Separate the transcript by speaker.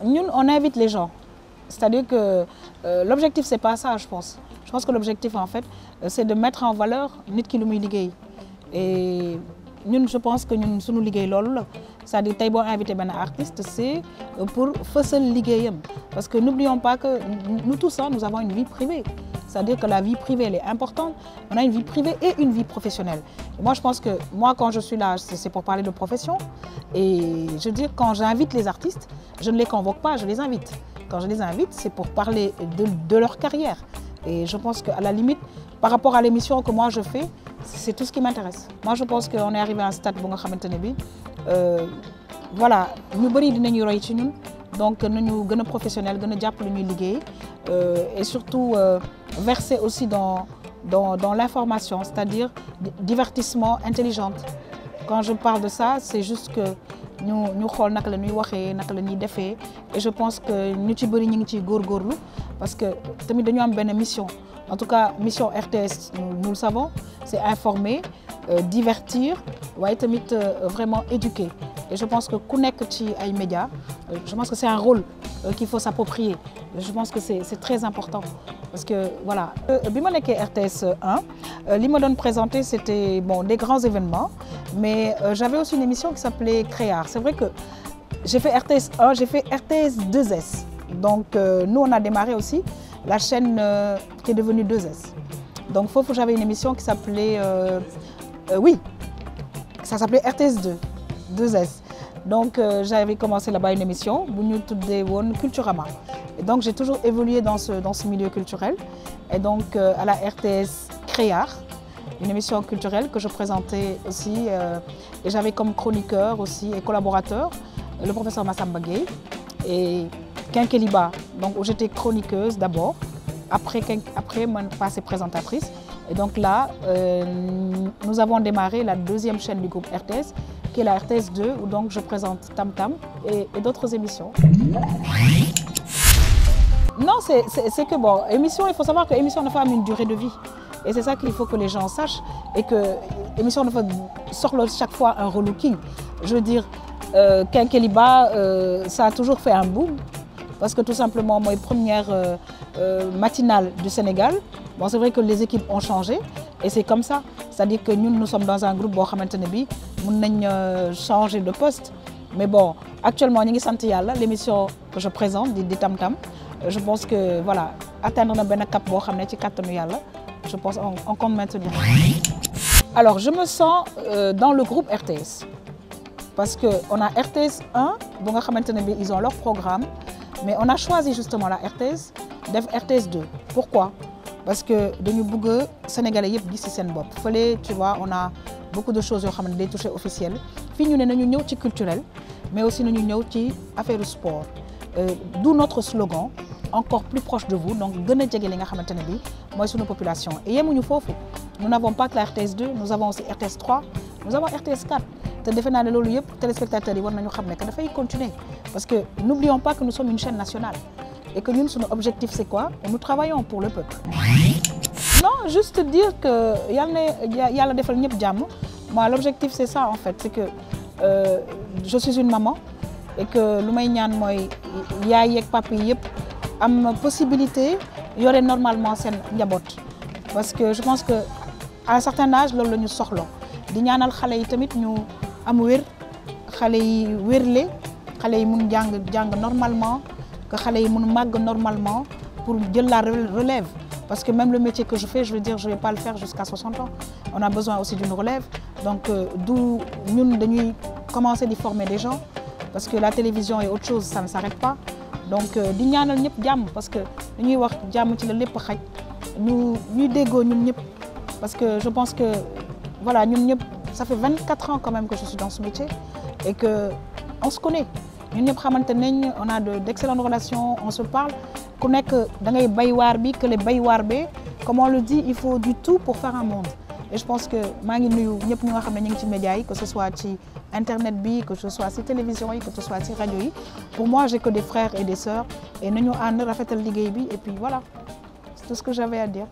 Speaker 1: Nous, on invite les gens. C'est-à-dire que l'objectif, c'est pas ça, je pense. Je pense que l'objectif, en fait, c'est de mettre en valeur nit ki lu muy liggéey. Et nous, je pense que nous sommes liggéey loolu la. C'est-à-dire que si on invite un artiste, c'est pour faire liggéeyam. Parce que n'oublions pas que nous tous, nous avons une vie privée. C'est-à-dire que la vie privée, elle est importante. On a une vie privée et une vie professionnelle. Et moi, je pense que moi, quand je suis là, c'est pour parler de profession. Et je veux dire, quand j'invite les artistes, je ne les convoque pas, je les invite. Quand je les invite, c'est pour parler de leur carrière. Et je pense qu'à la limite, par rapport à l'émission que moi je fais, c'est tout ce qui m'intéresse. Moi, je pense qu'on est arrivé à un stade où voilà, nous sommes donc nous sommes professionnels, nous sommes et surtout verser aussi dans l'information, c'est-à-dire divertissement intelligent. Quand je parle de ça, c'est juste que nous savons ce que nous faisons, et je pense que nous sommes parce que nous avons une mission. En tout cas, mission RTS, nous le savons, c'est informer, divertir, vraiment éduquer. Et je pense que connecter les médias, je pense que c'est un rôle qu'il faut s'approprier. Je pense que c'est très important. Parce que voilà, RTS 1, ce que me présenté, c'était des grands événements, mais j'avais aussi une émission qui s'appelait Créar. C'est vrai que j'ai fait RTS 1, j'ai fait RTS 2S. Donc nous, on a démarré aussi la chaîne qui est devenue 2S. Donc j'avais une émission qui s'appelait, oui, ça s'appelait RTS 2S. Donc j'avais commencé là-bas une émission, Culturama. Et donc j'ai toujours évolué dans ce milieu culturel. Et donc à la RTS Créar, une émission culturelle que je présentais aussi. Et j'avais comme chroniqueur aussi et collaborateur le professeur Massamba Gueye et Kenkeliba, donc où j'étais chroniqueuse d'abord, après je passée présentatrice. Et donc là, nous avons démarré la deuxième chaîne du groupe RTS, qui est la RTS 2, où donc je présente Tam Tam et d'autres émissions. Non, c'est que bon, émission, il faut savoir que l'émission ne fait une durée de vie. Et c'est ça qu'il faut que les gens sachent. Et que l'émission ne fait sort chaque fois un relooking. Je veux dire, Kenkeliba, ça a toujours fait un boom. Parce que tout simplement, moi, première matinale du Sénégal, bon, c'est vrai que les équipes ont changé. Et c'est comme ça. C'est-à-dire que nous sommes dans un groupe, nous avons changé de poste. Mais bon, actuellement, l'émission que je présente, des Tam Tam, je pense que voilà, atteindre un cap, je pense qu'on compte maintenir. Alors, je me sens dans le groupe RTS. Parce qu'on a RTS 1, donc ils ont leur programme. Mais on a choisi justement la RTS, RTS 2. Pourquoi? Parce que nous sommes Sénégalais ici tu vois, on a beaucoup de choses qui touchées officielles. Puis nous sommes culturel, mais aussi nous sommes affaire sport. D'où notre slogan, encore plus proche de vous, donc gëna djégé li nga xamantene bi moy suñu population. Et yemuñu fofu. Nous n'avons pas que la RTS 2, nous avons aussi RTS 3, nous avons RTS 4. Te defe naa ne loolu yëpp téléspectateurs yi war nañu xam ne que dafay continuer. Parce que n'oublions pas que nous sommes une chaîne nationale. Et que nous, notre objectif c'est quoi? Nous travaillons pour le peuple. Non, juste dire que yalla defal ñëpp jamm. Moi l'objectif c'est ça en fait, c'est que je suis une maman et que lu may ñaan moy yaay ak papa yëpp am possibilité yoré normalement sen njabot. Parce que je pense que à un certain âge loolu lañu soxlo. Di ñaanal xalé yi tamit ñu am wér, xalé yi wérlé, xalé yi mun jang normalement, que xalé yi mun mag normalement pour jël la relève. Parce que même le métier que je fais, je veux dire, je ne vais pas le faire jusqu'à 60 ans. On a besoin aussi d'une relève. Donc, d'où nous devons commencer à former des gens. Parce que la télévision et autre chose, ça ne s'arrête pas. Donc, parce que nous parce que je pense que voilà, ça fait 24 ans quand même que je suis dans ce métier et qu'on se connaît. On a d'excellentes relations, on se parle. Comme on le dit, il faut du tout pour faire un monde. Et je pense que que ce soit sur Internet, que ce soit sur télévision, que ce soit sur radio. Pour moi, j'ai que des frères et des sœurs. Et nous avons fait le et puis voilà, c'est tout ce que j'avais à dire.